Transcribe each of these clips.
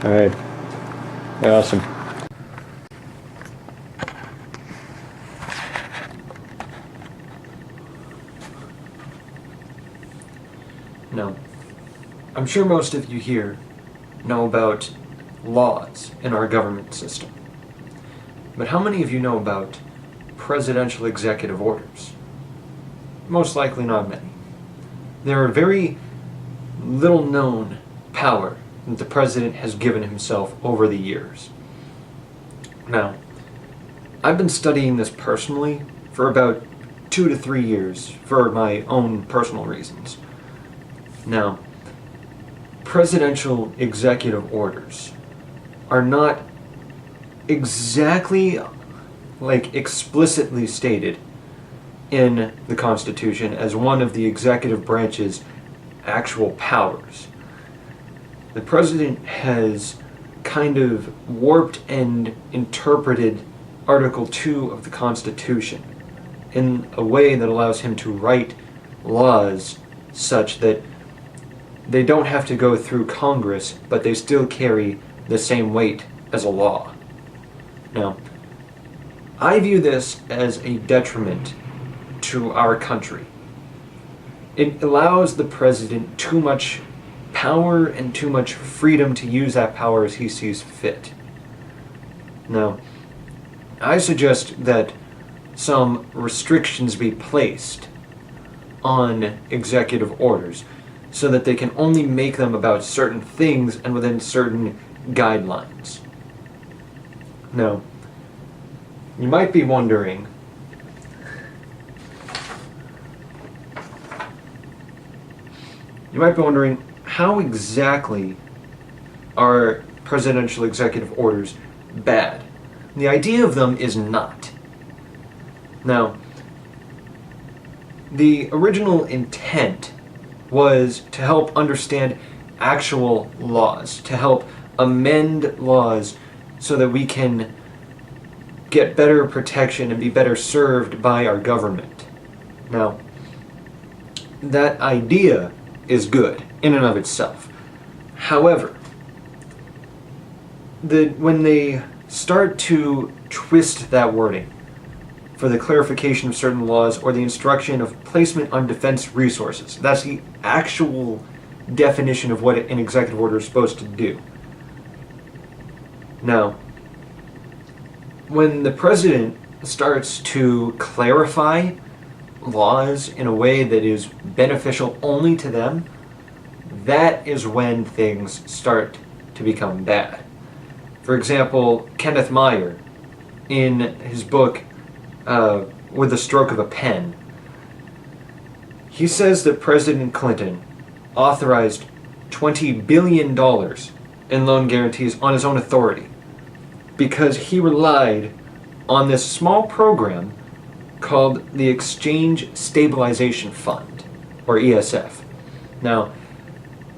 All right. Awesome. Now, I'm sure most of you here know about laws in our government system. But how many of you know about presidential executive orders? Most likely not many. They're a very little known power that the president has given himself over the years. Now, I've been studying this personally for about 2 to 3 years for my own personal reasons. Now, presidential executive orders are not exactly explicitly stated in the Constitution as one of the executive branch's actual powers. The president has kind of warped and interpreted Article 2 of the Constitution in a way that allows him to write laws such that they don't have to go through Congress, but they still carry the same weight as a law. Now, I view this as a detriment to our country. It allows the president too much power and too much freedom to use that power as he sees fit. Now, I suggest that some restrictions be placed on executive orders so that they can only make them about certain things and within certain guidelines. Now, you might be wondering, how exactly are presidential executive orders bad? The idea of them is not. Now, the original intent was to help understand actual laws, to help amend laws so that we can get better protection and be better served by our government. Now, that idea is good in and of itself. However, when they start to twist that wording for the clarification of certain laws or the instruction of placement on defense resources, that's the actual definition of what an executive order is supposed to do. Now, when the president starts to clarify laws in a way that is beneficial only to them, that is when things start to become bad. For example, Kenneth Meyer, in his book, With the Stroke of a Pen, he says that President Clinton authorized $20 billion in loan guarantees on his own authority because he relied on this small program called the Exchange Stabilization Fund, or ESF. Now,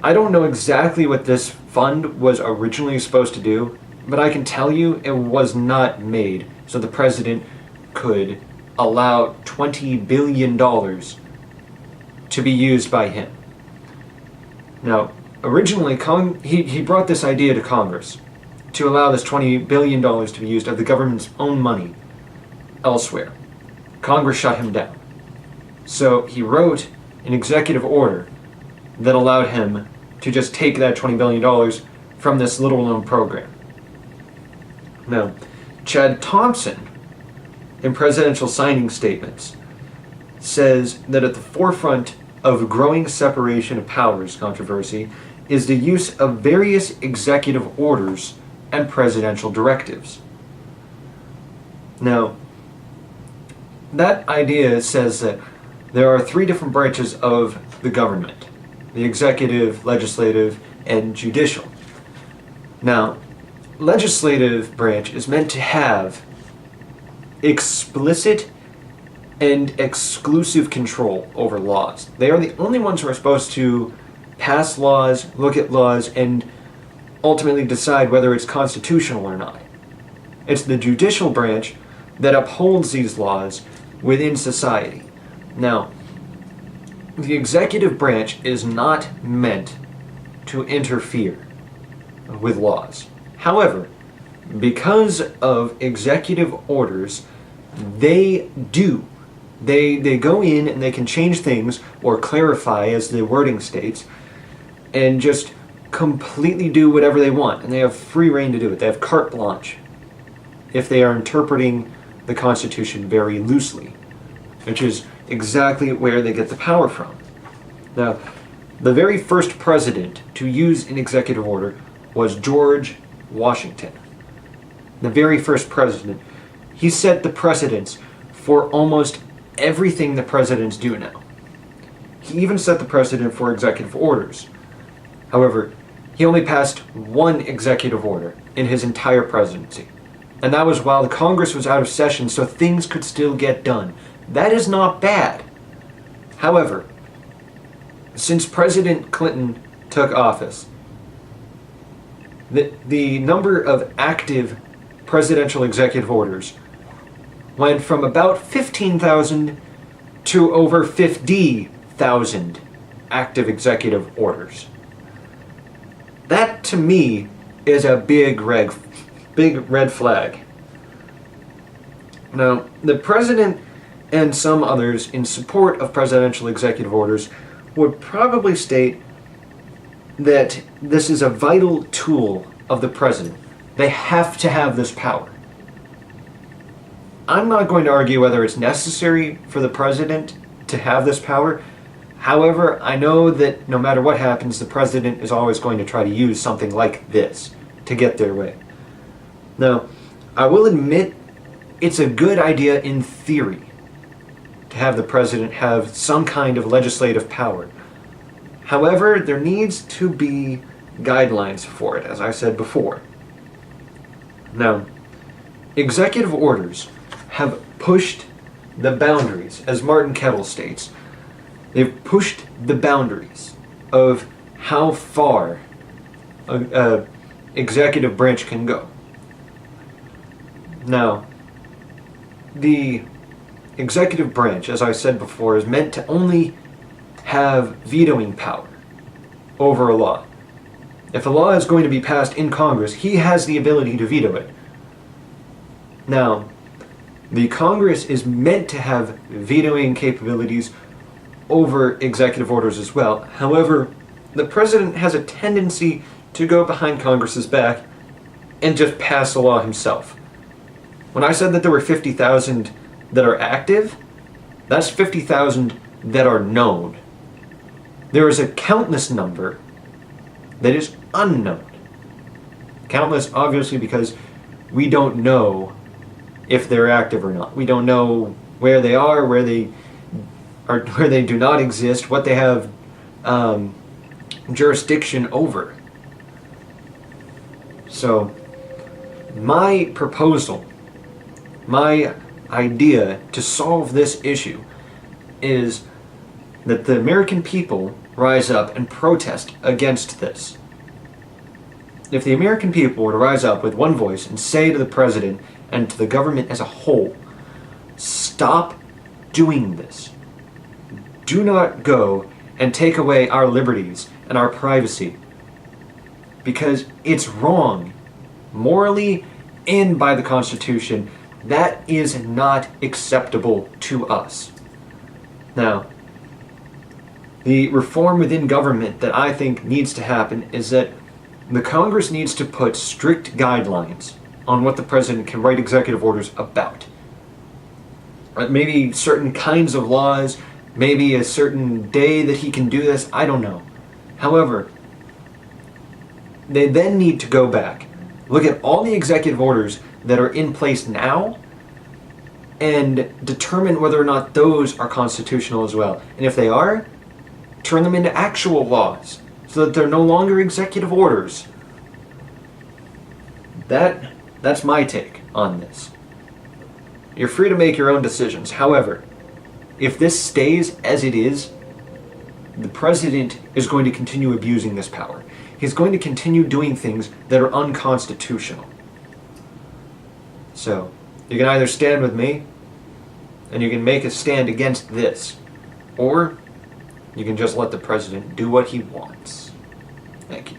I don't know exactly what this fund was originally supposed to do, but I can tell you it was not made so the president could allow $20 billion to be used by him. Now, originally, he brought this idea to Congress to allow this $20 billion to be used of the government's own money elsewhere. Congress shut him down. So he wrote an executive order that allowed him to just take that $20 billion from this little-known program. Now, Chad Thompson, in presidential signing statements, says that at the forefront of growing separation of powers controversy is the use of various executive orders and presidential directives. Now, that idea says that there are 3 different branches of the government: the executive, legislative, and judicial. Now, legislative branch is meant to have explicit and exclusive control over laws. They are the only ones who are supposed to pass laws, look at laws, and ultimately decide whether it's constitutional or not. It's the judicial branch that upholds these laws within society. Now, the executive branch is not meant to interfere with laws. However, because of executive orders, they do. They go in and they can change things or clarify, as the wording states, and just completely do whatever they want. And they have free reign to do it. They have carte blanche if they are interpreting the Constitution very loosely, which is exactly where they get the power from. Now, the very first president to use an executive order was George Washington. The very first president. He set the precedence for almost everything the presidents do now. He even set the precedent for executive orders. However, he only passed one executive order in his entire presidency. And that was while the Congress was out of session, so things could still get done. That is not bad. However, since President Clinton took office, the number of active presidential executive orders went from about 15,000 to over 50,000 active executive orders. That, to me, is a big red flag. Now, the president and some others in support of presidential executive orders would probably state that this is a vital tool of the president. They have to have this power. I'm not going to argue whether it's necessary for the president to have this power. However, I know that no matter what happens, the president is always going to try to use something like this to get their way. Now, I will admit it's a good idea in theory to have the president have some kind of legislative power. However, there needs to be guidelines for it, as I said before. Now, executive orders have pushed the boundaries, as Martin Kettle states. They've pushed the boundaries of how far an executive branch can go. Now, the executive branch, as I said before, is meant to only have vetoing power over a law. If a law is going to be passed in Congress, he has the ability to veto it. Now, the Congress is meant to have vetoing capabilities over executive orders as well. However, the president has a tendency to go behind Congress's back and just pass a law himself. When I said that there were 50,000 that are active, that's 50,000 that are known. There is a countless number that is unknown. Countless, obviously, because we don't know if they're active or not. We don't know where they are, where they do not exist, what they have jurisdiction over. So, my proposal, my idea to solve this issue is that the American people rise up and protest against this. If the American people were to rise up with one voice and say to the president and to the government as a whole, stop doing this. Do not go and take away our liberties and our privacy, because it's wrong, morally and by the Constitution. That is not acceptable to us. Now, the reform within government that I think needs to happen is that the Congress needs to put strict guidelines on what the president can write executive orders about. Maybe certain kinds of laws, maybe a certain day that he can do this, I don't know. However, they then need to go back, look at all the executive orders that are in place now, and determine whether or not those are constitutional as well. And if they are, turn them into actual laws, so that they're no longer executive orders. That's my take on this. You're free to make your own decisions. However, if this stays as it is, the president is going to continue abusing this power. He's going to continue doing things that are unconstitutional. So, you can either stand with me, and you can make a stand against this, or you can just let the president do what he wants. Thank you.